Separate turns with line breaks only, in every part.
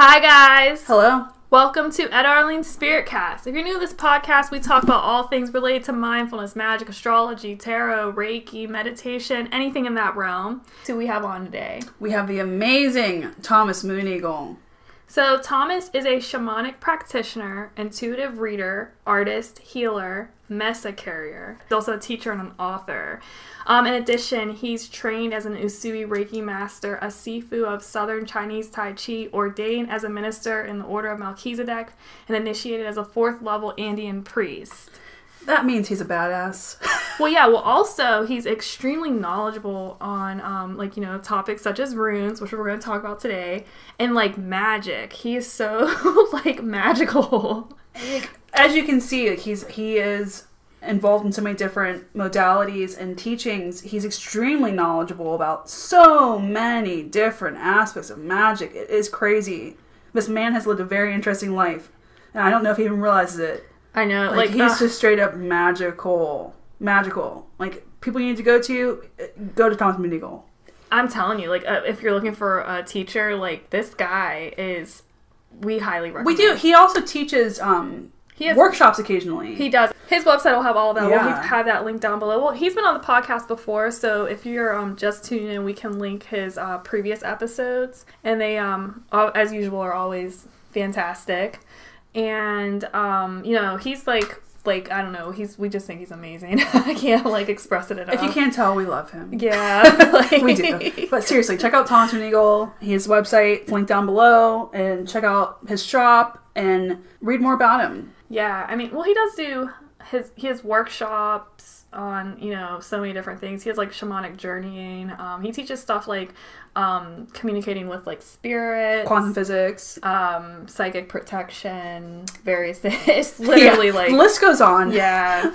Hi guys!
Hello.
Welcome to Ed Arlene's Spirit Cast. If you're new to this podcast, we talk about all things related to mindfulness, magic, astrology, tarot, Reiki, meditation, anything in that realm. So we have on today.
We have the amazing Thomas Mooneagle.
So Thomas is a shamanic practitioner, intuitive reader, artist, healer, mesa carrier. He's also a teacher and an author. In addition, he's trained as an Usui Reiki master, a Sifu of Southern Chinese Tai Chi, ordained as a minister in the Order of Melchizedek, and initiated as a 4th level Andean priest.
That means he's a badass.
Also, he's extremely knowledgeable on, topics such as runes, which we're going to talk about today, and, magic. He is so, magical.
As you can see, he is involved in so many different modalities and teachings. He's extremely knowledgeable about so many different aspects of magic. It is crazy. This man has lived a very interesting life, and I don't know if he even realizes it.
I know.
He's just straight up magical. People you need to go to Thomas Mooneagle.
I'm telling you, if you're looking for a teacher, this guy is, we highly recommend.
We do. He also teaches he has workshops occasionally.
He does. His website will have all of that.
Yeah.
We'll have that link down below. Well, he's been on the podcast before, so if you're just tuning in, we can link his previous episodes, and they, as usual, are always fantastic. And he's I don't know. We just think he's amazing. I can't express it enough.
If you can't tell, we love him.
Yeah,
we do. But seriously, check out Thomas Mooneagle. His website linked down below, and check out his shop and read more about him.
Yeah, he does do he has workshops on so many different things. He has shamanic journeying. He teaches stuff communicating with spirits,
quantum physics,
psychic protection, various things. It's literally
the list goes on.
Yeah.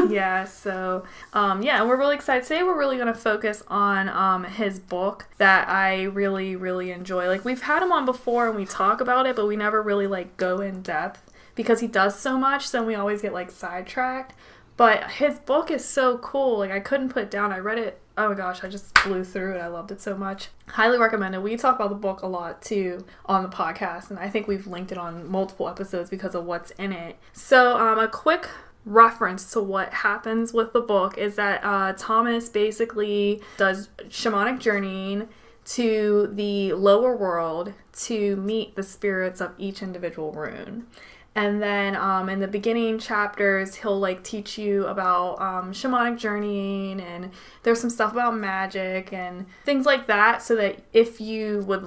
Yeah. So and we're really excited today. We're really going to focus on his book that I really, really enjoy. We've had him on before and we talk about it, but we never really go in depth because he does so much, so we always get sidetracked. But his book is so cool. I couldn't put it down. I read it. Oh my gosh, I just blew through it. I loved it so much. Highly recommend it. We talk about the book a lot too on the podcast, and I think we've linked it on multiple episodes because of what's in it. So a quick reference to what happens with the book is that Thomas basically does shamanic journeying to the lower world to meet the spirits of each individual rune. And then in the beginning chapters, he'll teach you about shamanic journeying, and there's some stuff about magic and things like that, so that if you would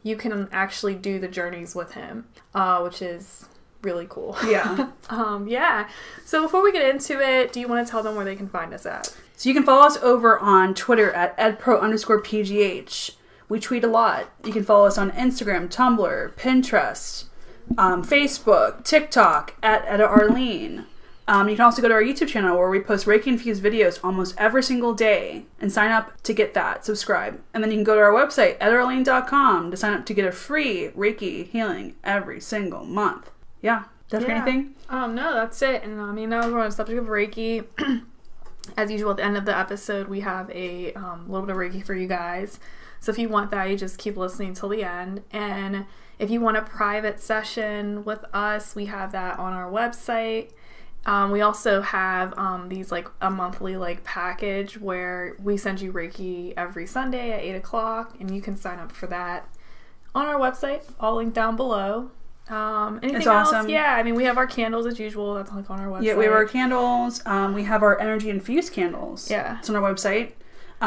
you can actually do the journeys with him, which is really cool.
Yeah.
Yeah. So before we get into it, do you want to tell them where they can find us at?
So you can follow us over on Twitter at edpro_PGH. We tweet a lot. You can follow us on Instagram, Tumblr, Pinterest, Facebook, TikTok at Ed Arlene. You can also go to our YouTube channel where we post Reiki-infused videos almost every single day and sign up to get that. Subscribe. And then you can go to our website, edarlene.com, to sign up to get a free Reiki healing every single month. Yeah. Did I forget anything?
No, that's it. And now we're on the subject of Reiki. As usual, at the end of the episode, we have a little bit of Reiki for you guys. So if you want that, you just keep listening till the end. And if you want a private session with us, we have that on our website. We also have these a monthly package where we send you Reiki every Sunday at 8 o'clock, and you can sign up for that on our website. All linked down below. Anything
it's
else?
awesome.
Yeah, we have our candles as usual. That's on our website.
Yeah, we have our candles. We have our energy infused candles.
Yeah,
it's on our website.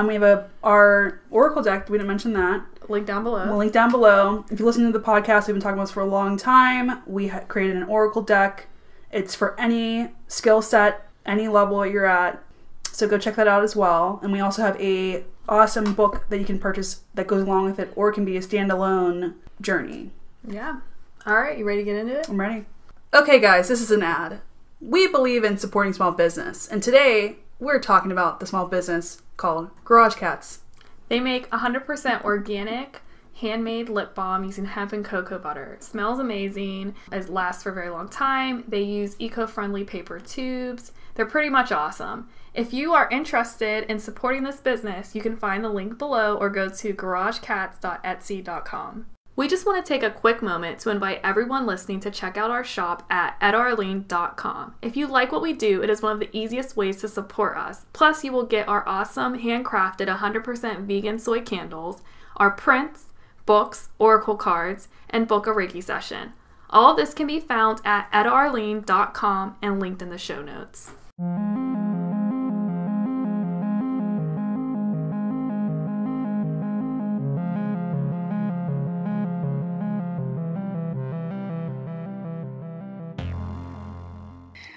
We have our oracle deck. We didn't mention that.
Link down below.
We'll link down below. If you listen to the podcast, we've been talking about this for a long time. We created an oracle deck. It's for any skill set, any level you're at. So go check that out as well. And we also have a awesome book that you can purchase that goes along with it, or it can be a standalone journey.
Yeah. All right, you ready to get into it?
I'm ready. Okay, guys, this is an ad. We believe in supporting small business, and today we're talking about the small business called Garage Cats.
They make 100% organic, handmade lip balm using hemp and cocoa butter. It smells amazing. It lasts for a very long time. They use eco-friendly paper tubes. They're pretty much awesome. If you are interested in supporting this business, you can find the link below or go to garagecats.etsy.com. We just want to take a quick moment to invite everyone listening to check out our shop at edarlene.com. If you like what we do, it is one of the easiest ways to support us. Plus, you will get our awesome handcrafted 100% vegan soy candles, our prints, books, oracle cards, and book a Reiki session. All of this can be found at edarlene.com and linked in the show notes.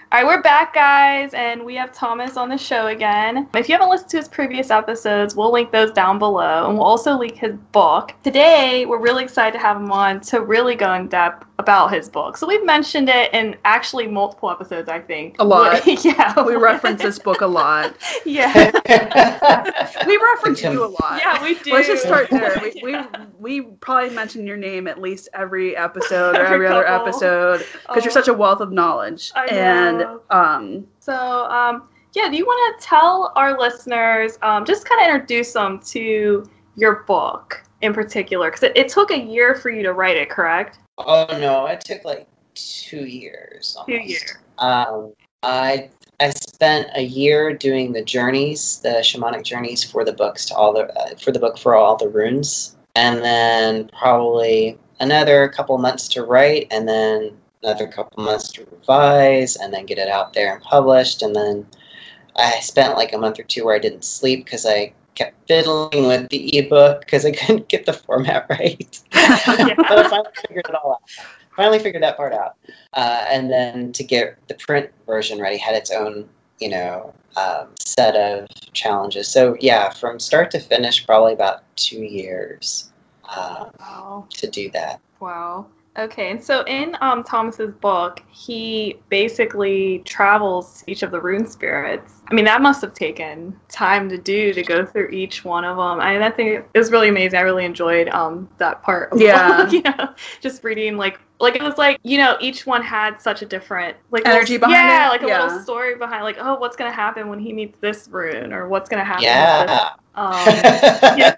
All right, we're back, guys, and we have Thomas on the show again. If you haven't listened to his previous episodes, we'll link those down below, and we'll also link his book. Today, we're really excited to have him on to really go in depth about his book. So we've mentioned it in actually multiple episodes, I think.
A lot.
Yeah.
We reference this book a lot.
Yeah.
We reference you a lot.
Yeah, we do.
Let's just start there.
Yeah.
We probably mention your name at least every episode or every other episode because you're such a wealth of knowledge.
I
know.
Do you want to tell our listeners, just kind of introduce them to your book in particular? Because it took a year for you to write it, correct?
Oh, no, it took like 2 years almost.
2 years.
I spent a year doing the journeys, the shamanic journeys for the books for the book for all the runes, and then probably another couple months to write, and then another couple months to revise, and then get it out there and published. And then I spent like a month or two where I didn't sleep because I kept fiddling with the ebook because I couldn't get the format right. But I finally figured it all out. Finally figured that part out. And then to get the print version ready had its own, set of challenges. So yeah, from start to finish, probably about 2 years to do that.
Wow. Okay, and so in Thomas's book, he basically travels to each of the rune spirits. I mean, that must have taken time to go through each one of them. I think it was really amazing. I really enjoyed that part of the book. Just reading like it was like, each one had such a different
energy behind it.
Yeah, like a little story behind, like, oh, what's gonna happen when he meets this rune, or what's gonna happen with this.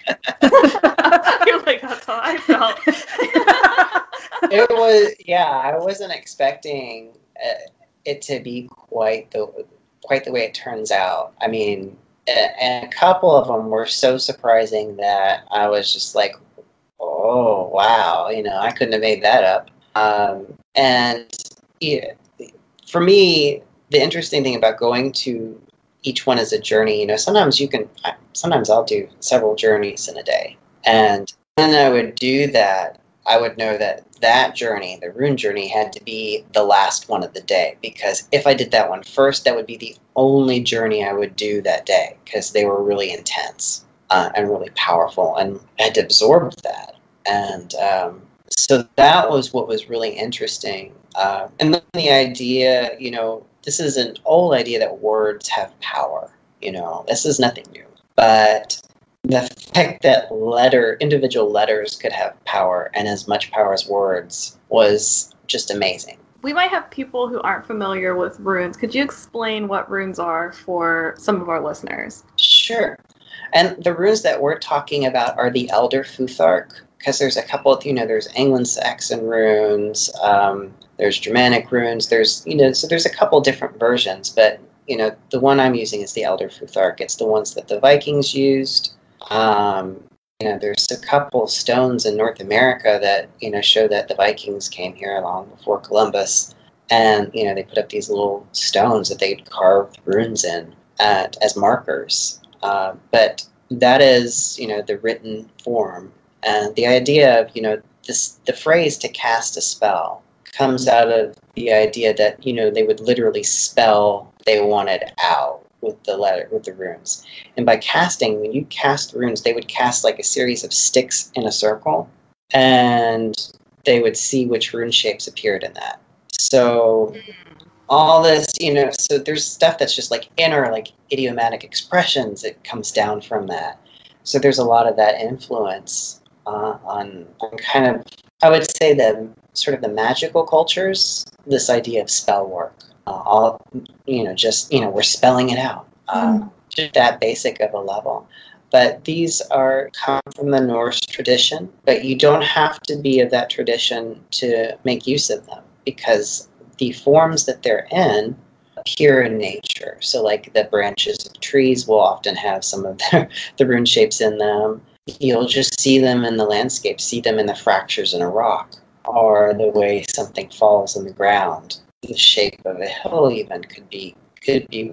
You're like, that's how I felt.
It was, I wasn't expecting it to be quite the way it turns out. I mean, and a couple of them were so surprising that I was just like, oh, wow, I couldn't have made that up. For me, the interesting thing about going to each one as a journey, sometimes I'll do several journeys in a day. And when I would do that, I would know that journey, the rune journey, had to be the last one of the day, because if I did that one first, that would be the only journey I would do that day, because they were really intense and really powerful, and I had to absorb that. And so that was what was really interesting. And then the idea, this is an old idea that words have power. This is nothing new. But the fact that individual letters could have power, and as much power as words, was just amazing.
We might have people who aren't familiar with runes. Could you explain what runes are for some of our listeners?
Sure. And the runes that we're talking about are the Elder Futhark, because there's a couple of, there's Anglo-Saxon runes, there's Germanic runes, there's a couple different versions, but, the one I'm using is the Elder Futhark. It's the ones that the Vikings used. There's a couple stones in North America that, show that the Vikings came here long before Columbus. And, they put up these little stones that they'd carved runes in as markers. But that is, the written form. And the idea of, the phrase to cast a spell comes out of the idea that, they would literally spell they wanted out with the runes. And by casting, when you cast runes, they would cast like a series of sticks in a circle, and they would see which rune shapes appeared in that. So all this, so there's stuff that's just like inner, like idiomatic expressions that comes down from that. So there's a lot of that influence on kind of, I would say, the sort of the magical cultures, this idea of spell work. We're spelling it out. Just that basic of a level. But these come from the Norse tradition, but you don't have to be of that tradition to make use of them, because the forms that they're in appear in nature. So like the branches of trees will often have some of the rune shapes in them. You'll just see them in the landscape, see them in the fractures in a rock, or the way something falls in the ground. The shape of a hill even could be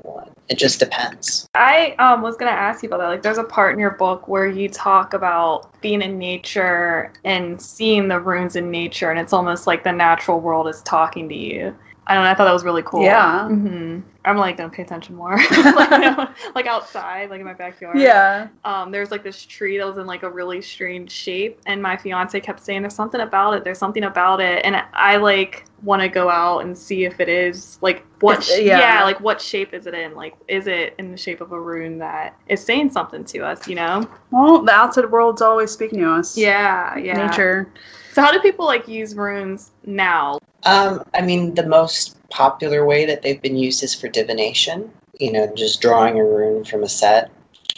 one. It just depends.
I was gonna ask you about that. Like, there's a part in your book where you talk about being in nature and seeing the runes in nature, and it's almost like the natural world is talking to you. I don't know. I thought that was really cool.
Yeah.
Mm-hmm. I'm like gonna pay attention more. like outside, like in my backyard.
Yeah.
There's like this tree that was in like a really strange shape, and my fiance kept saying, "There's something about it. There's something about it," and I like want to go out and see if it is like what. Like what shape is it in? Like, is it in the shape of a rune that is saying something to us? You know.
Well, the outside world's always speaking to us.
Yeah.
Nature.
So how do people like use runes now?
I mean, the most popular way that they've been used is for divination, just drawing a rune from a set.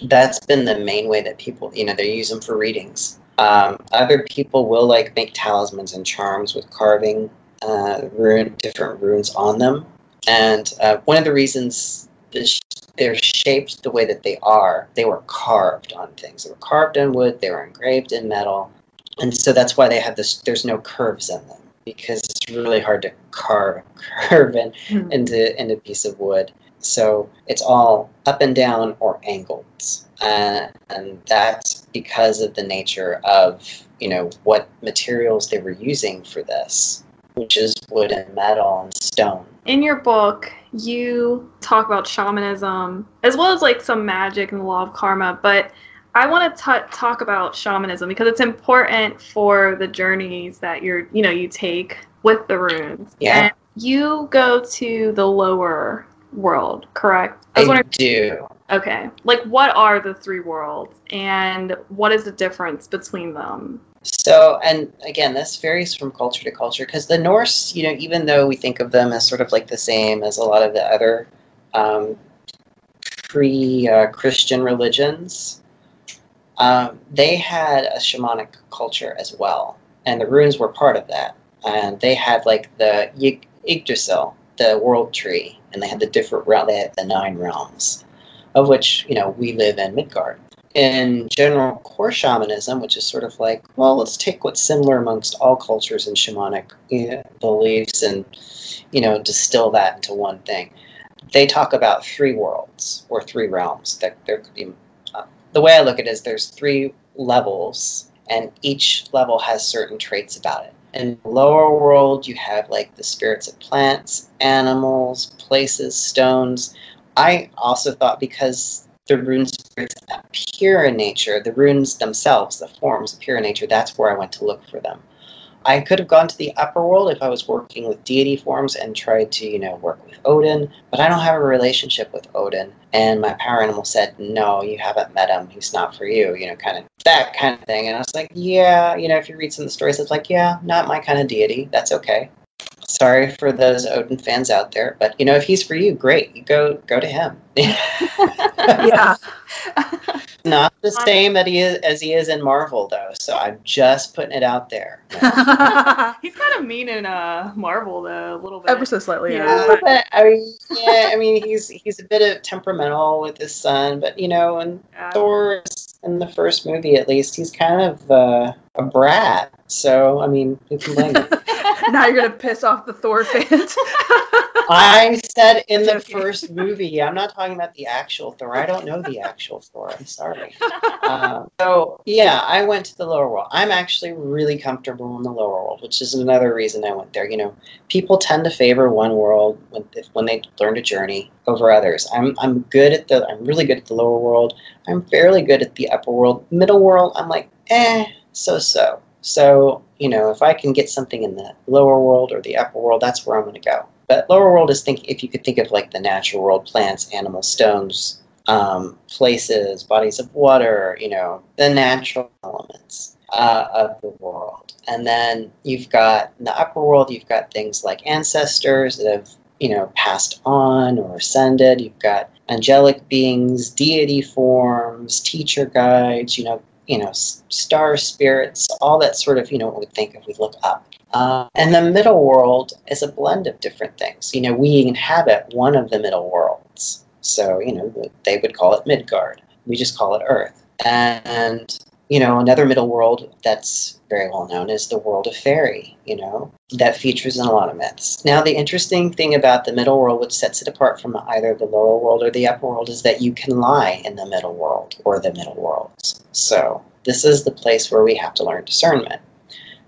That's been the main way that people, they use them for readings. Other people will like make talismans and charms with carving different runes on them. And one of the reasons they're shaped the way that they were carved on things. They were carved in wood, they were engraved in metal. And so that's why they have there's no curves in them, because it's really hard to carve into a piece of wood. So it's all up and down or angled. And that's because of the nature of, what materials they were using for this, which is wood and metal and stone.
In your book, you talk about shamanism, as well as like some magic and the law of karma, but I want to talk about shamanism because it's important for the journeys that you take with the runes.
Yeah.
And you go to the lower world, correct?
I do.
Okay. Like, what are the three worlds, and what is the difference between them?
So, and again, this varies from culture to culture, because the Norse, even though we think of them as sort of like the same as a lot of the other pre-Christian religions, they had a shamanic culture as well, and the runes were part of that. And they had like the Yggdrasil, the world tree, and they had the different realms. They had the 9 realms, of which we live in Midgard. In general, core shamanism, which is sort of like, well, let's take what's similar amongst all cultures and shamanic beliefs and distill that into one thing. They talk about 3 worlds or 3 realms. That there could be. The way I look at it is there's 3 levels, and each level has certain traits about it. In the lower world, you have like the spirits of plants, animals, places, stones. I also thought because the rune spirits appear in nature, the runes themselves, the forms appear in nature, that's where I went to look for them. I could have gone to the upper world if I was working with deity forms and tried to, work with Odin, but I don't have a relationship with Odin. And my power animal said, no, you haven't met him. He's not for you, kind of that kind of thing. And I was like, yeah, if you read some of the stories, it's like, yeah, not my kind of deity. That's okay. Sorry for those Odin fans out there, but if he's for you, great. You go to him.
Yeah.
Not the same as he is in Marvel, though. So I'm just putting it out there.
He's kind of mean in Marvel, though, a little bit.
Ever so slightly,
yeah. But I mean, he's a bit of temperamental with his son, but in Thor, in the first movie at least, he's kind of a brat. So I mean, who can blame him?
Now you're gonna piss off the Thor fans.
I said in the first movie. I'm not talking about the actual Thor. I don't know the actual Thor. I'm sorry. So yeah, I went to the lower world. I'm actually really comfortable in the lower world, which is another reason I went there. People tend to favor one world when they learn to journey over others. I'm really good at the lower world. I'm fairly good at the upper world. Middle world, I'm like, so. So, if I can get something in the lower world or the upper world, that's where I'm going to go. But lower world is if you could think of like the natural world, plants, animals, stones, places, bodies of water, the natural elements of the world. And then you've got, in the upper world, you've got things like ancestors that have passed on or ascended. You've got angelic beings, deity forms, teacher guides, star spirits, all that sort of, what we think if we look up. And the middle world is a blend of different things. We inhabit one of the middle worlds. So, they would call it Midgard. We just call it Earth. And, another middle world that's very well known is the world of fairy, that features in a lot of myths. Now, the interesting thing about the middle world, which sets it apart from either the lower world or the upper world, is that you can lie in the middle world or the middle worlds. So this is the place where we have to learn discernment.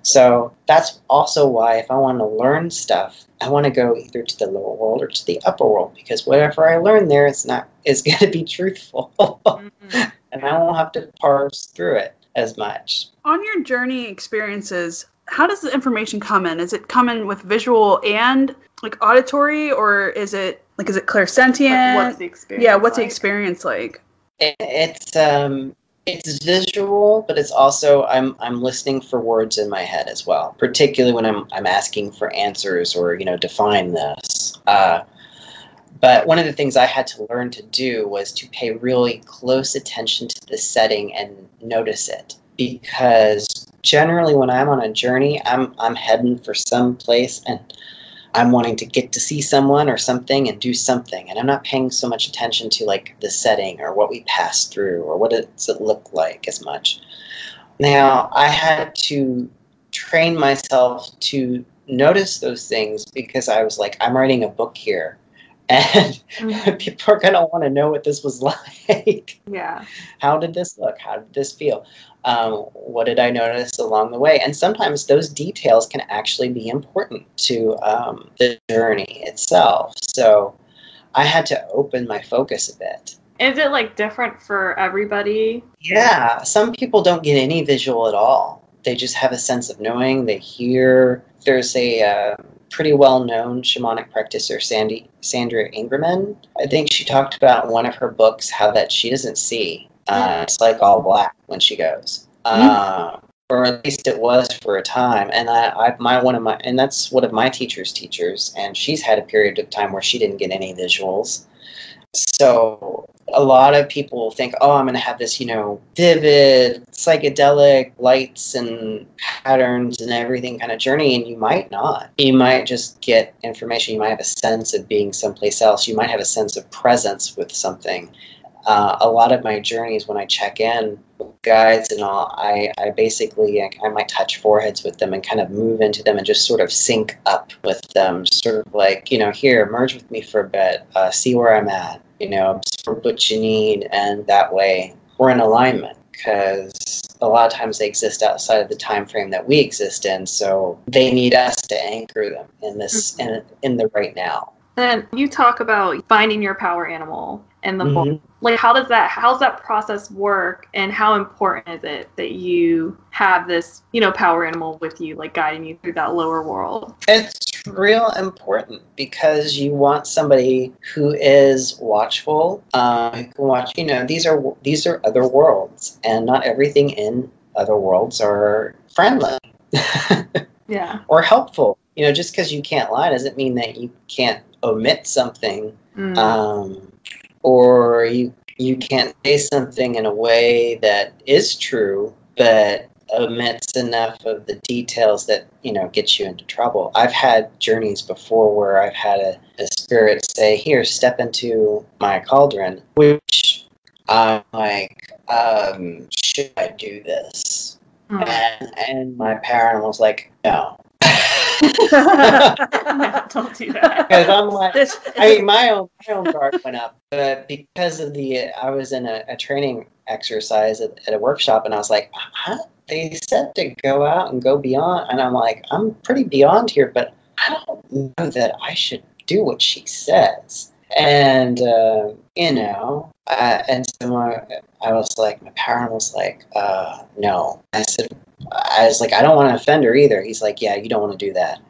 So that's also why if I want to learn stuff, I want to go either to the lower world or to the upper world, because whatever I learn there is going to be truthful. Mm-hmm. And I won't have to parse through it as much.
On your journey experiences, how does the information come in? Is it come in with visual and like auditory, or is it clairsentient?
Like, what's the experience?
Yeah, what's the experience like?
It's visual, but it's also I'm listening for words in my head as well, particularly when I'm asking for answers or define this. But one of the things I had to learn to do was to pay really close attention to the setting and notice it, because generally when I'm on a journey, I'm heading for some place and I'm wanting to get to see someone or something and do something, and I'm not paying so much attention to like the setting or what we passed through or what does it look like as much. Now, I had to train myself to notice those things, because I was like, I'm writing a book here, and people are going to want to know what this was like.
Yeah.
How did this look? How did this feel? What did I notice along the way? And sometimes those details can actually be important to the journey itself. So I had to open my focus a bit.
Is it like different for everybody?
Yeah. Some people don't get any visual at all. They just have a sense of knowing. They hear. There's a pretty well-known shamanic practitioner, Sandra Ingerman. I think she talked about in one of her books how that she doesn't see. It's like all black when she goes, or at least it was for a time. And that's one of my teacher's teachers, and she's had a period of time where she didn't get any visuals. So a lot of people think, oh, I'm going to have this, vivid, psychedelic lights and patterns and everything kind of journey, and you might not. You might just get information. You might have a sense of being someplace else. You might have a sense of presence with something. A lot of my journeys, when I check in with guides and all, I basically, I might touch foreheads with them and kind of move into them and just sort of sync up with them, sort of like, here, merge with me for a bit, see where I'm at, absorb what you need, and that way we're in alignment, because a lot of times they exist outside of the time frame that we exist in, so they need us to anchor them in this, in the right now.
And you talk about finding your power animal in the book. Like, how's that process work, and how important is it that you have this, power animal with you, like guiding you through that lower world?
It's real important, because you want somebody who is watchful, who can watch, these are other worlds, and not everything in other worlds are friendly.
Yeah.
Or helpful. Just because you can't lie doesn't mean that you can't omit something. Or you can't say something in a way that is true, but omits enough of the details that, gets you into trouble. I've had journeys before where I've had a spirit say, here, step into my cauldron, which I'm like, should I do this? And my parent was like, no.
No, don't do that.
Because I'm like, my own guard went up, but because of I was in a training exercise at a workshop, and I was like, huh? They said to go out and go beyond, and I'm like, I'm pretty beyond here, but I don't know that I should do what she says. And and so I was like, my parent was like, no. I was like, I don't want to offend her either. He's like, yeah, you don't want to do that.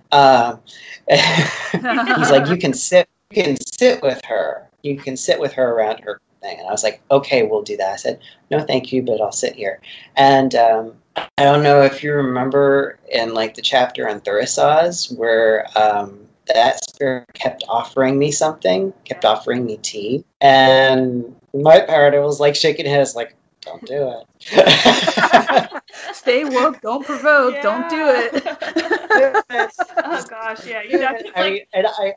He's like, you can sit with her. You can sit with her around her thing. And I was like, okay, we'll do that. I said, no, thank you, but I'll sit here. And I don't know if you remember in like the chapter on Thurisaz where that spirit kept offering me something, kept offering me tea. And my partner was like shaking his head, like, don't do it.
Stay woke, don't provoke, don't do it.
Oh gosh, yeah, you definitely.
I mean, and I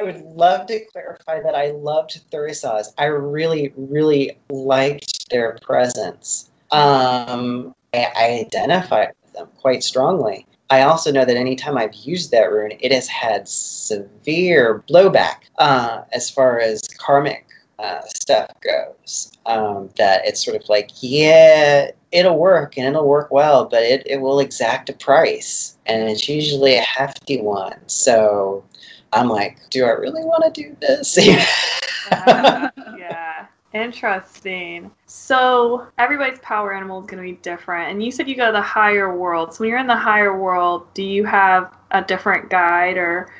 would love to clarify that I loved Thurisaz. I really, really liked their presence. I identified with them quite strongly. I also know that anytime I've used that rune, it has had severe blowback as far as karmic stuff goes. That it's sort of like, yeah, it'll work and it'll work well, but it will exact a price. And it's usually a hefty one. So I'm like, do I really want to do this?
Yeah. Interesting. So everybody's power animal is going to be different. And you said you go to the higher world. So when you're in the higher world, do you have a different guide or?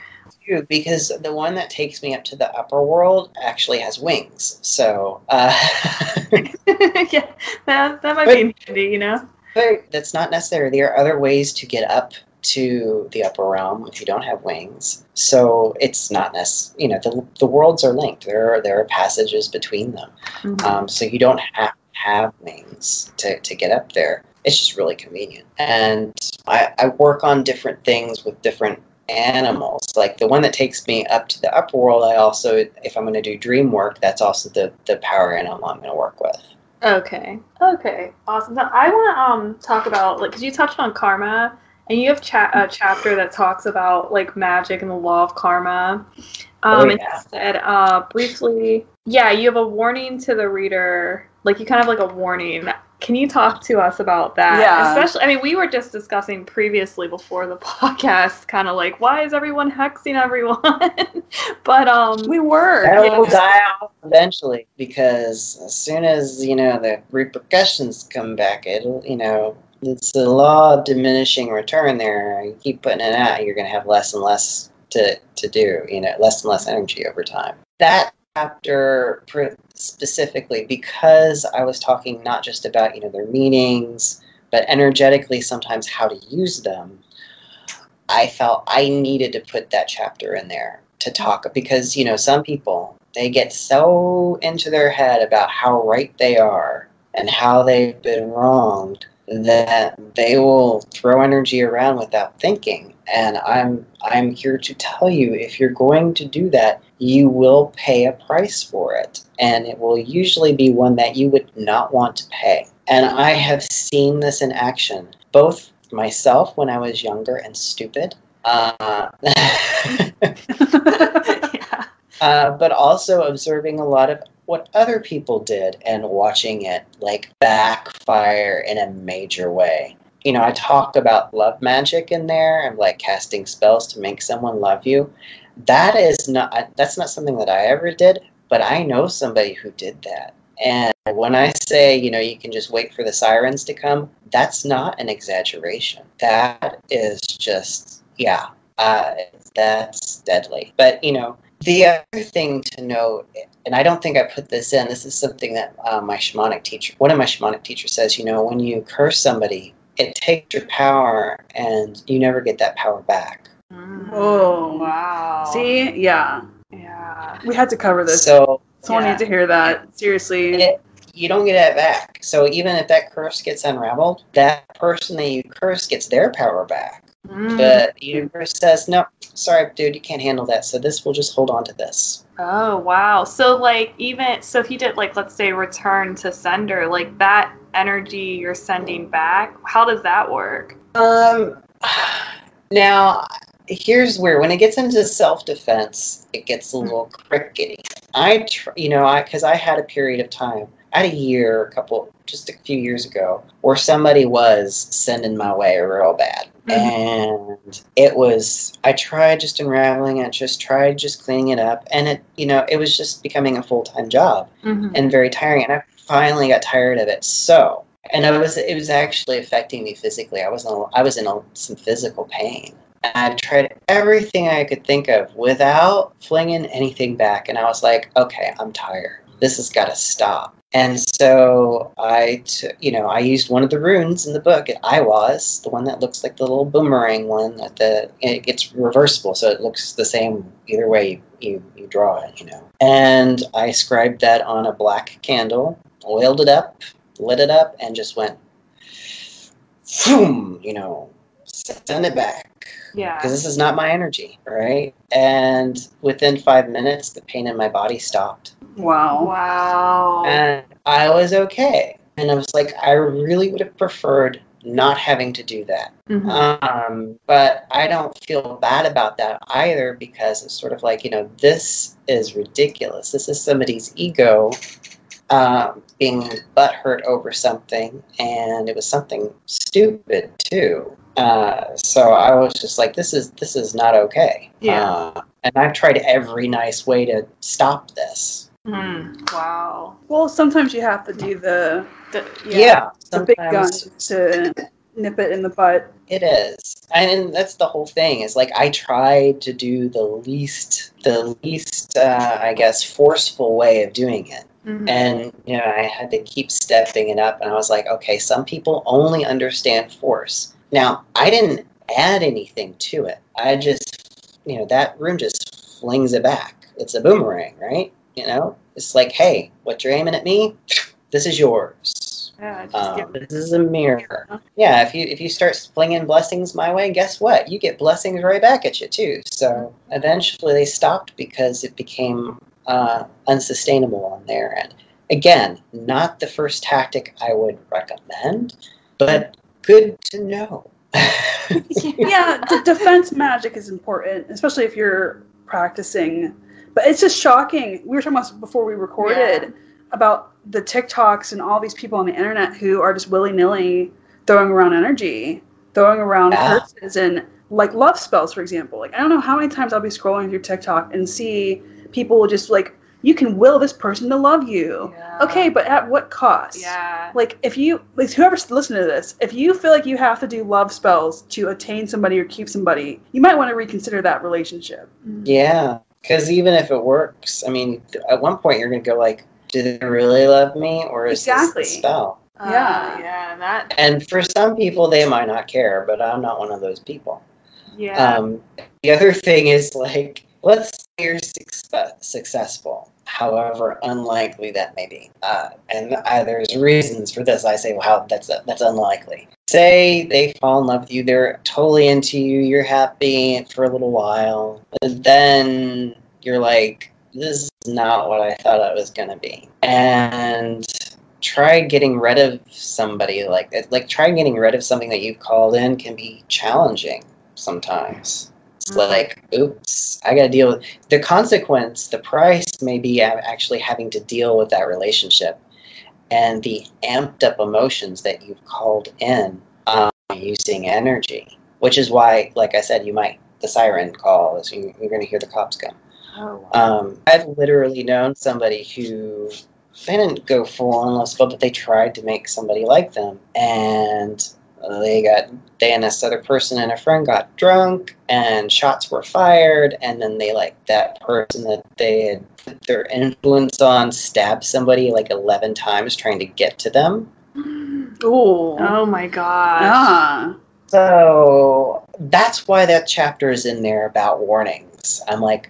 Because the one that takes me up to the upper world actually has wings. So
yeah, that might be handy, you know?
But that's not necessary. There are other ways to get up to the upper realm if you don't have wings. So it's not necessary. You know, the worlds are linked. There are passages between them.
Mm-hmm.
So you don't have wings to get up there. It's just really convenient. And I work on different things with different animals. Like the one that takes me up to the upper world, I also, if I'm going to do dream work, that's also the power animal I'm going to work with.
Okay, awesome. Now I want to talk about, like, because you touched on karma, and you have a chapter that talks about, like, magic and the law of karma. And you said, briefly, yeah, you have a warning to the reader, like, you kind of have, like, a warning. Can you talk to us about that?
Yeah.
Especially, I mean, we were just discussing previously before the podcast, kind of like, why is everyone hexing everyone? But,
we were.
That will die out eventually, because as soon as, you know, the repercussions come back, it'll, you know, it's the law of diminishing return there. You keep putting it out, you're going to have less and less to do, you know, less and less energy over time. That chapter specifically, because I was talking not just about, you know, their meanings, but energetically sometimes how to use them, I felt I needed to put that chapter in there to talk, because, you know, some people, they get so into their head about how right they are and how they've been wronged that they will throw energy around without thinking. And I'm here to tell you, if you're going to do that, you will pay a price for it. And it will usually be one that you would not want to pay. And I have seen this in action, both myself when I was younger and stupid, but also observing a lot of what other people did and watching it, like, backfire in a major way. You know, I talk about love magic in there and, like, casting spells to make someone love you. That's not something that I ever did, but I know somebody who did that. And when I say, you know, you can just wait for the sirens to come, that's not an exaggeration. That is just, that's deadly. But, you know, the other thing to note, and I don't think I put this in, this is something that one of my shamanic teachers says, you know, when you curse somebody, it takes your power and you never get that power back.
Oh,
wow.
See? Yeah.
Yeah.
We had to cover this.
So
someone needs to hear that. Seriously.
You don't get it back. So even if that curse gets unraveled, that person that you curse gets their power back. But the universe says, no, sorry, dude, you can't handle that. So this will just hold on to this.
Oh, wow. So, like, if you did, like, let's say return to sender, like, that energy you're sending back, how does that work?
Now, here's where, when it gets into self-defense, it gets a little crickety. Because I had a period of time, I had a year, just a few years ago, where somebody was sending my way real bad. And it was, I tried just unraveling it, just cleaning it up. And it was just becoming a full-time job and very tiring. And I finally got tired of it. So, and it was actually affecting me physically. I was in some physical pain. And I tried everything I could think of without flinging anything back. And I was like, okay, I'm tired. this has got to stop. And so I used one of the runes in the book. I was the one that looks like the little boomerang one. It's reversible, so it looks the same either way you draw it. And I scribed that on a black candle, oiled it up, lit it up, and just went, boom, send it back.
Yeah.
Because this is not my energy, right? And within 5 minutes, the pain in my body stopped.
Wow.
And I was okay. And I was like, I really would have preferred not having to do that.
Mm-hmm.
But I don't feel bad about that either, because it's sort of like, this is ridiculous. This is somebody's ego being butthurt over something, and it was something stupid too. So I was just like, this is not okay.
Yeah.
And I've tried every nice way to stop this.
Wow.
Well, sometimes you have to do the big guns to nip it in the butt.
It is. And that's the whole thing. Is like, I tried to do the least I guess, forceful way of doing it. Mm-hmm. And, I had to keep stepping it up. And I was like, okay, some people only understand force. Now, I didn't add anything to it. I just, that rune just flings it back. It's a boomerang, right? It's like, hey, what you're aiming at me, this is yours.
Yeah,
this is a mirror. Yeah, if you start flinging blessings my way, guess what? You get blessings right back at you too. So eventually they stopped because it became unsustainable on their end. Again, not the first tactic I would recommend, but good to know.
Yeah, defense magic is important, especially if you're practicing. But it's just shocking. We were talking about before we recorded about the TikToks and all these people on the internet who are just willy-nilly throwing around energy, throwing around curses, and like love spells, for example. Like, I don't know how many times I'll be scrolling through TikTok and see people just like, you can will this person to love you. Yeah. Okay, but at what cost?
Yeah.
Like, whoever's listening to this, if you feel like you have to do love spells to attain somebody or keep somebody, you might want to reconsider that relationship.
Yeah. Because even if it works, I mean, at one point you're going to go like, do they really love me, or is this a spell? And for some people, they might not care, but I'm not one of those people.
Yeah.
The other thing is, like, let's say you're successful, however unlikely that may be. And there's reasons for this. I say, well, that's unlikely. Say they fall in love with you, they're totally into you, you're happy for a little while, and then you're like, this is not what I thought it was going to be. And try getting rid of somebody like that. Like, try getting rid of something that you've called in can be challenging sometimes. It's like, oops, I got to deal with the consequence. The price may be actually having to deal with that relationship and the amped up emotions that you've called in using energy, which is why, like I said, the siren call is you're going to hear the cops come.
Oh, wow.
I've literally known somebody who, they didn't go full on love spell, but they tried to make somebody like them, and they and this other person and a friend got drunk, and shots were fired, and then that person that they had put their influence on stabbed somebody like 11 times trying to get to them.
Ooh.
Oh my gosh.
Yeah.
So that's why that chapter is in there about warnings. I'm like,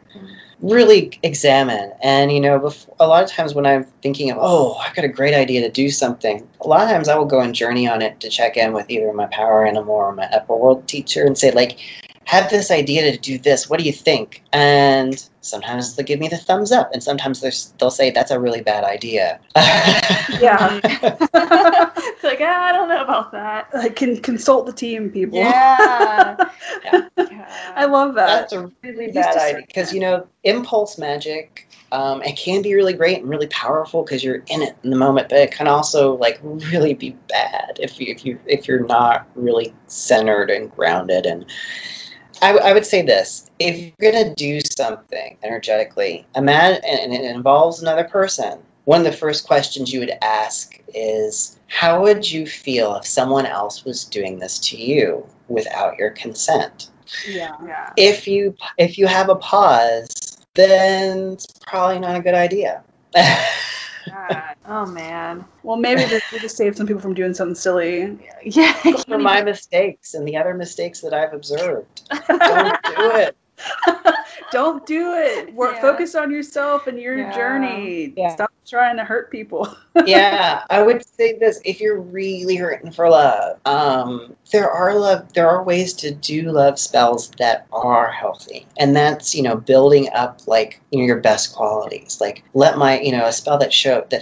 really examine. And, a lot of times when I'm thinking of, I've got a great idea to do something, a lot of times I will go and journey on it to check in with either my power animal or my upper world teacher and say, like, have this idea to do this. What do you think? And sometimes they'll give me the thumbs up, and sometimes they'll say, that's a really bad idea.
Yeah.
It's like, I don't know about that.
I can consult the team, people.
Yeah.
I love that.
That's a really bad idea. Because, impulse magic, it can be really great and really powerful because you're in it in the moment, but it can also, like, really be bad if you're not really centered and grounded. And I would say this: if you're gonna do something energetically, imagine, and it involves another person, one of the first questions you would ask is, how would you feel if someone else was doing this to you without your consent?
Yeah.
If you have a pause, then it's probably not a good idea.
God. Oh, man.
Well, maybe this will just save some people from doing something silly.
Yeah.
For my mistakes and the other mistakes that I've observed. Don't do it.
Don't do it.
Yeah.
Focus on yourself and your
Yeah.
journey.
Yeah.
Stop trying to hurt people.
Yeah, I would say this: if you're really hurting for love, there are ways to do love spells that are healthy, and that's building up like your best qualities. Like let a spell that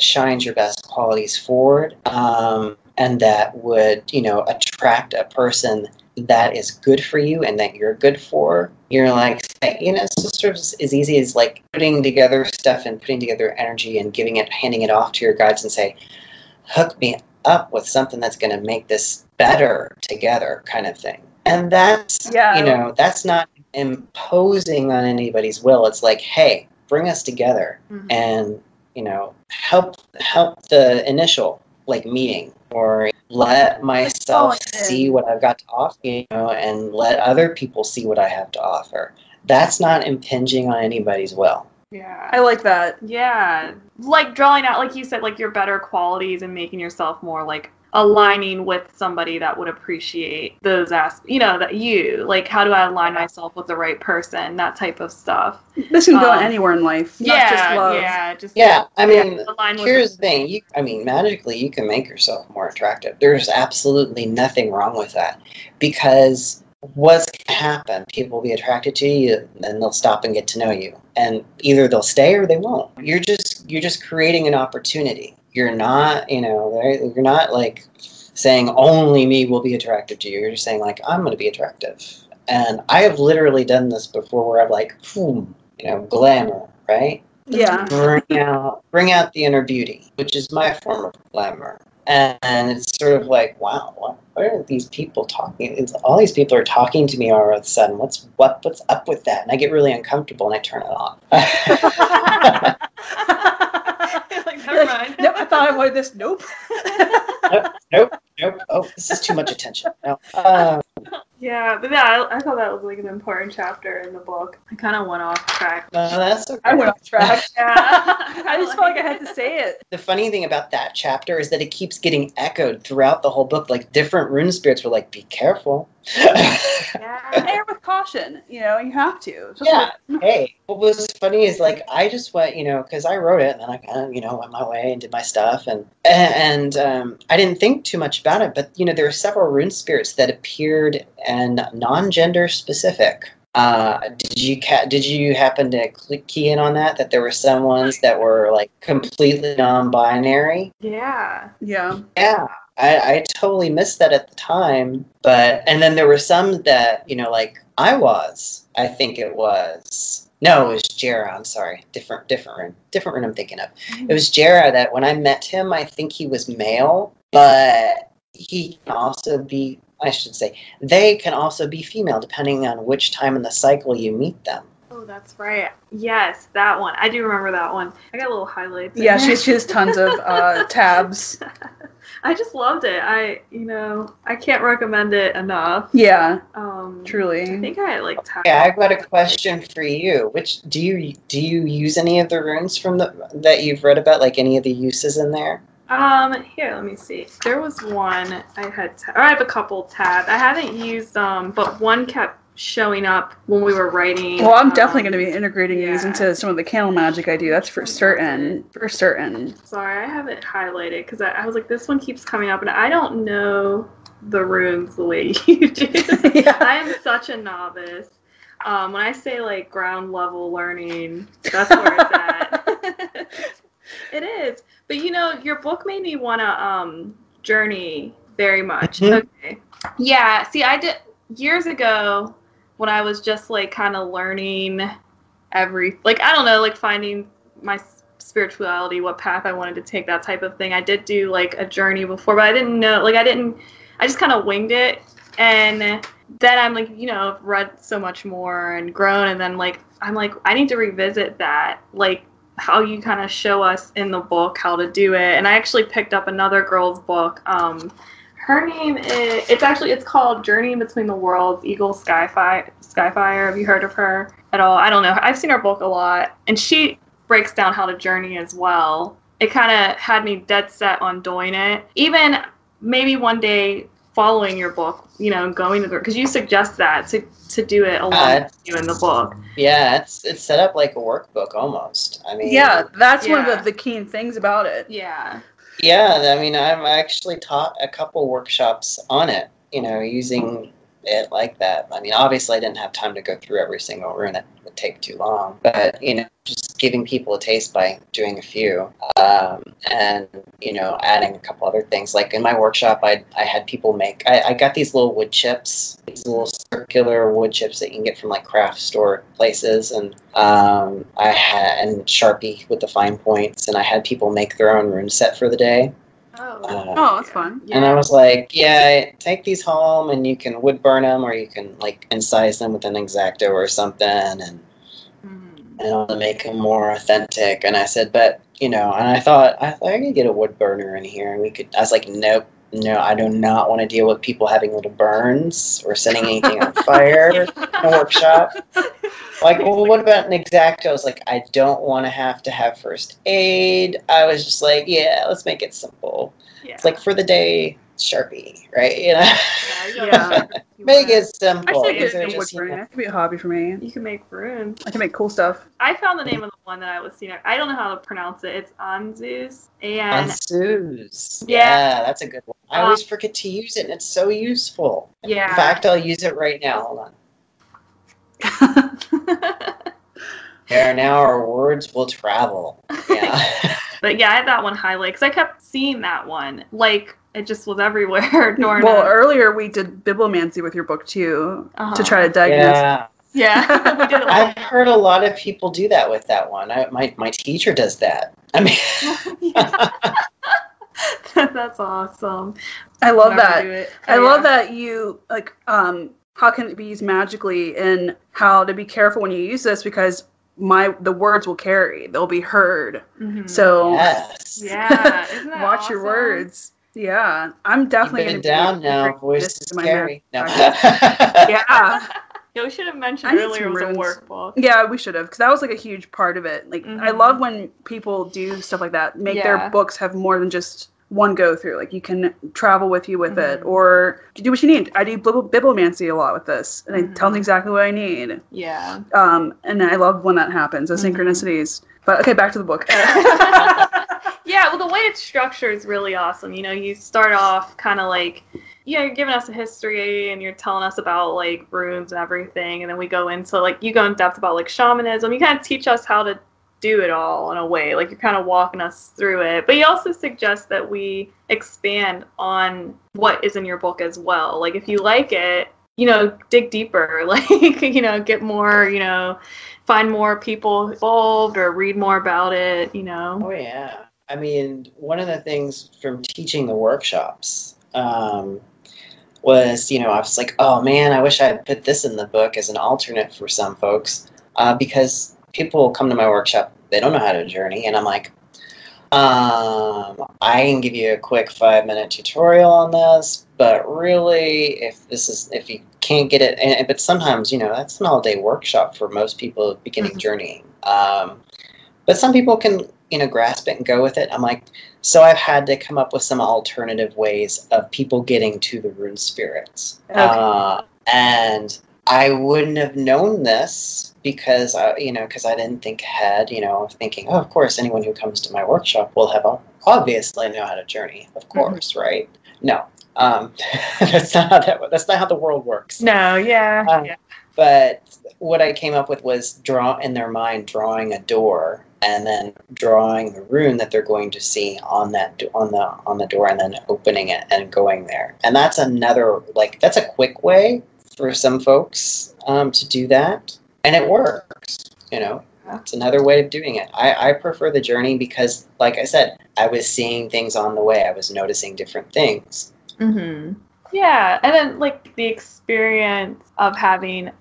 shines your best qualities forward, and that would attract a person that is good for you and that you're good for. You're like, it's just sort of as easy as like putting together stuff and putting together energy and handing it off to your guides and say, hook me up with something that's going to make this better together, kind of thing. And that's, that's not imposing on anybody's will. It's like, hey, bring us together and, help the initial like meeting, or let myself see what I've got to offer, and let other people see what I have to offer. That's not impinging on anybody's will.
Yeah.
I like that.
Yeah. Like drawing out, like you said, like your better qualities and making yourself more like aligning with somebody that would appreciate those aspects, that like, how do I align myself with the right person, that type of stuff.
This can go anywhere in life, not just love.
I mean, here's the thing. Magically, you can make yourself more attractive. There's absolutely nothing wrong with that, because what's going to happen? People will be attracted to you, and they'll stop and get to know you, and either they'll stay or they won't. You're just creating an opportunity. You're not, you're not like saying only me will be attractive to you. You're just saying like, I'm going to be attractive. And I have literally done this before where I'm like, glamour, right?
Yeah.
Bring out the inner beauty, which is my form of glamour. And it's sort of like, wow, what are these people talking? All these people are talking to me all of a sudden. What's up with that? And I get really uncomfortable and I turn it off.
Never mind.
Nope, I thought I wanted this. Nope.
Nope. Oh, this is too much attention. No.
Yeah, but yeah, I thought that was like an important chapter in the book. I kind of went off track.
No, that's okay.
I went off track.
Yeah.
I just felt like I had to say it.
The funny thing about that chapter is that it keeps getting echoed throughout the whole book. Like different rune spirits were like, be careful.
Err with caution. You have to.
Hey, what was funny is like I just went, because I wrote it and then I kind of, went my way and did my stuff and I didn't think too much about it. But there were several rune spirits that appeared and non-gender specific. Did you happen to key in on that? That there were some ones that were like completely non-binary?
Yeah.
I totally missed that at the time, and then there were some that like I think it was. No, it was Jera. I'm sorry, different rune I'm thinking of. It was Jera that when I met him, I think he was male, but he can also be. I should say, they can also be female depending on which time in the cycle you meet them.
Oh, that's right. Yes, that one. I do remember that one. I got little highlights.
Yeah, she has tons of tabs.
I just loved it. I can't recommend it enough.
Yeah. Truly.
I think I like tabs.
Yeah, I've got a question for you. Which do you use any of the runes from that you've read about? Like any of the uses in there?
Here, let me see. There was one I have a couple tabs. I haven't used them, but one kept showing up when we were writing.
Well, I'm definitely going to be integrating these into some of the candle magic I do. That's for certain. For certain.
Sorry, I have it highlighted because I was like, this one keeps coming up, and I don't know the runes the way you do.
Yeah.
I am such a novice. When I say like ground level learning, that's where it's at. It is. But your book made me want to journey very much.
Mm-hmm.
Okay. Yeah. See, I did years ago when I was just like kind of learning I don't know, like finding my spirituality, what path I wanted to take, that type of thing. I did do like a journey before, but I didn't know, I just kind of winged it. And then I'm like, I've read so much more and grown. And then I'm like, I need to revisit that. Like, how you kind of show us in the book how to do it. And I actually picked up another girl's book. Her name is, it's called Journey in Between the Worlds, Eagle Skyfire. Have you heard of her at all? I don't know. I've seen her book a lot. And she breaks down how to journey as well. it kind of had me dead set on doing it. Even maybe one day following your book, you know, going to the, because you suggest that to do it along with you in the book.
Yeah, it's set up like a workbook almost. I mean,
yeah, that's one of the keen things about it.
Yeah.
Yeah, I mean, I've actually taught a couple workshops on it, you know, using it like that. I mean, obviously I didn't have time to go through every single rune. It would take too long. But, you know, just giving people a taste by doing a few. And, you know, adding a couple other things. Like in my workshop, I had people make, I got these little wood chips, these little circular wood chips that you can get from like craft store places. And I had, and Sharpie with the fine points. And I had people make their own rune set for the day.
Oh, that's fun.
And I was like, yeah, take these home and you can wood burn them, or you can like incise them with an X-Acto or something, and I'll make them more authentic. And I said, but, you know, and I thought I could get a wood burner in here and we could, I was like, nope, no, I do not want to deal with people having little burns or setting anything on fire in a workshop. Like, well, what about an X-Acto? I was like, I don't want to have first aid. I was just like, yeah, let's make it simple. Yeah. It's like for the day, Sharpie, right? You know?
Yeah.
Make it simple.
I should get wood burning. That could be a hobby for me.
You can make runes.
I can make cool stuff.
I found the name of the one that I was seeing. I don't know how to pronounce it. It's Anzus. And
Anzus. Yeah, that's a good one. I always forget to use it, and it's so useful.
Yeah.
In fact, I'll use it right now. Hold on. There, now our words will travel. Yeah.
But yeah, I had that one highlighted because I kept seeing that one. Like, it just was everywhere during
earlier we did bibliomancy with your book too, to try to diagnose.
Yeah. We did
I've heard a lot of people do that with that one. My teacher does that. I mean,
that's awesome.
I love that. I love that you like how can it be used magically, and how to be careful when you use this, because the words will carry. They'll be heard. Mm-hmm. So
yes.
Yeah. Isn't that
watch
awesome?
your words. Yeah. I'm definitely
going to down now. Voice is scary. No.
Yeah.
Yeah, we should have mentioned earlier it was a workbook.
Yeah, we should have, because that was like a huge part of it. Like, I love when people do stuff like that. Make their books have more than just one go through. Like, you can travel with you with it, or do what you need. I do bibliomancy a lot with this, and it tells me exactly what I need.
Yeah.
And I love when that happens, the synchronicities. But okay, back to the book.
Yeah, well, the way it's structured is really awesome. You know, you start off kind of like, you're giving us a history and you're telling us about like runes and everything, and then we go into like, you go in depth about like shamanism. You kind of teach us how to do it all in a way, like you're kind of walking us through it. But you also suggest that we expand on what is in your book as well. Like, if you like it, you know, dig deeper, like, you know, get more, you know, find more people involved or read more about it, you know.
Oh yeah. I mean, one of the things from teaching the workshops was, you know, I was like, oh man, I wish I had put this in the book as an alternate for some folks, because people come to my workshop, they don't know how to journey, and I'm like, I can give you a quick 5-minute tutorial on this, but really, if you can't get it, but sometimes, you know, that's an all-day workshop for most people beginning journeying. But some people can, you know, grasp it and go with it. I'm like, so I've had to come up with some alternative ways of people getting to the rune spirits. Okay. And I wouldn't have known this because I didn't think ahead, you know, thinking, oh, of course, anyone who comes to my workshop will have obviously know how to journey, of course, right? No, that's not how the world works.
No, yeah.
But what I came up with was drawing a door, and then drawing the rune that they're going to see on the door, and then opening it and going there. And that's that's a quick way for some folks to do that, and it works. You know, it's another way of doing it. I prefer the journey because, like I said, I was seeing things on the way. I was noticing different things.
Mm-hmm. Yeah, and then like the experience of having,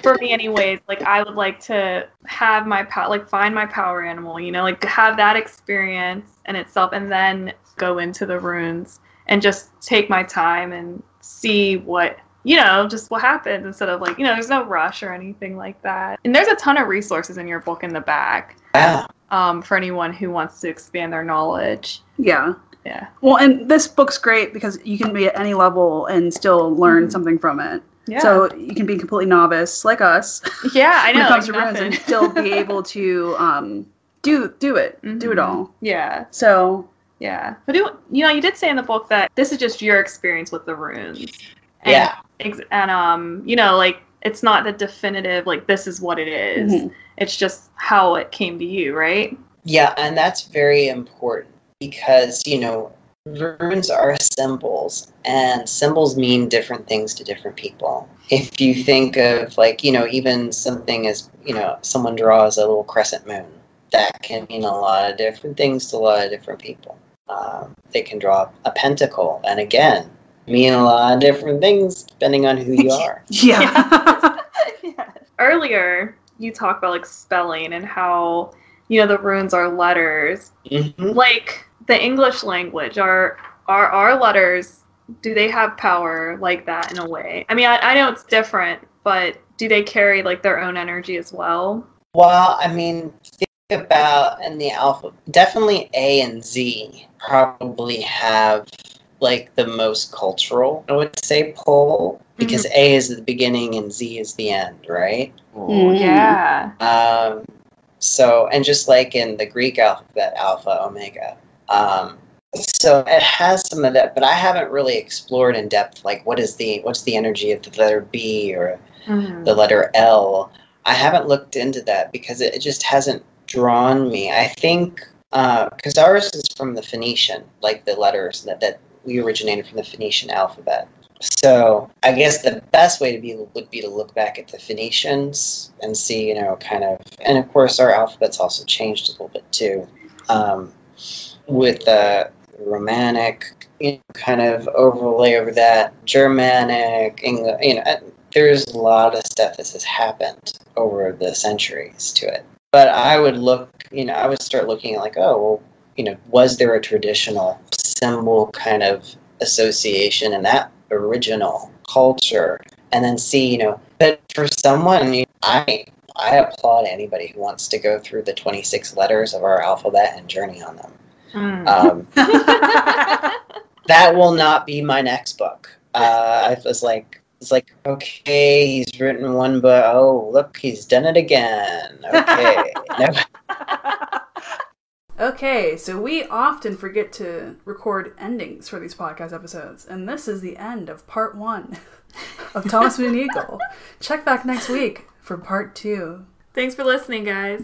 for me anyways, like I would like to have my find my power animal, you know, like to have that experience in itself, and then go into the runes and just take my time and see what, you know, just what happens, instead of like, you know, there's no rush or anything like that. And there's a ton of resources in your book in the back.
Yeah.
for anyone who wants to expand their knowledge.
Yeah.
Yeah.
Well, and this book's great because you can be at any level and still learn something from it.
Yeah.
So you can be a completely novice, like us.
Yeah, I know.
When it comes to runes, and still be able to do it. Do it all.
Yeah.
So...
Yeah. But, you did say in the book that this is just your experience with the runes. And,
Yeah.
And, like, it's not the definitive, like, this is what it is. Mm-hmm. It's just how it came to you, right?
Yeah, and that's very important because, runes are symbols, and symbols mean different things to different people. If you think of, like, even something as, someone draws a little crescent moon, that can mean a lot of different things to a lot of different people. They can draw a pentacle, and again, mean a lot of different things depending on who you are.
Yeah.
Yeah. Earlier, you talked about, like, spelling and how, the runes are letters.
Mm-hmm.
Like, the English language, are our letters, do they have power like that in a way? I mean, I know it's different, but do they carry, like, their own energy as well?
Well, I mean, think about in the alphabet, definitely A and Z probably have, like, the most cultural, I would say, pull, because A is the beginning and Z is the end, right?
Mm. Yeah.
So, and just like in the Greek alphabet, Alpha, Omega. So it has some of that, but I haven't really explored in depth, like, what's the energy of the letter B or the letter L. I haven't looked into that because it just hasn't drawn me. I think because ours is from the Phoenician, like the letters that we originated from the Phoenician alphabet. So I guess the best way would be to look back at the Phoenicians and see, kind of, and of course our alphabet's also changed a little bit too, with the Romanic, kind of overlay over that, Germanic, English, there's a lot of stuff that has happened over the centuries to it. But I would I would start looking at, like, oh, well, was there a traditional symbol kind of association in that original culture? And then see, but for someone, I applaud anybody who wants to go through the 26 letters of our alphabet and journey on them. That will not be my next book. It's like, okay, he's written one book. Oh, look, he's done it again. Okay.
Okay, so we often forget to record endings for these podcast episodes, and this is the end of part 1 of Thomas Mooneagle. Check back next week for part 2.
Thanks for listening, guys.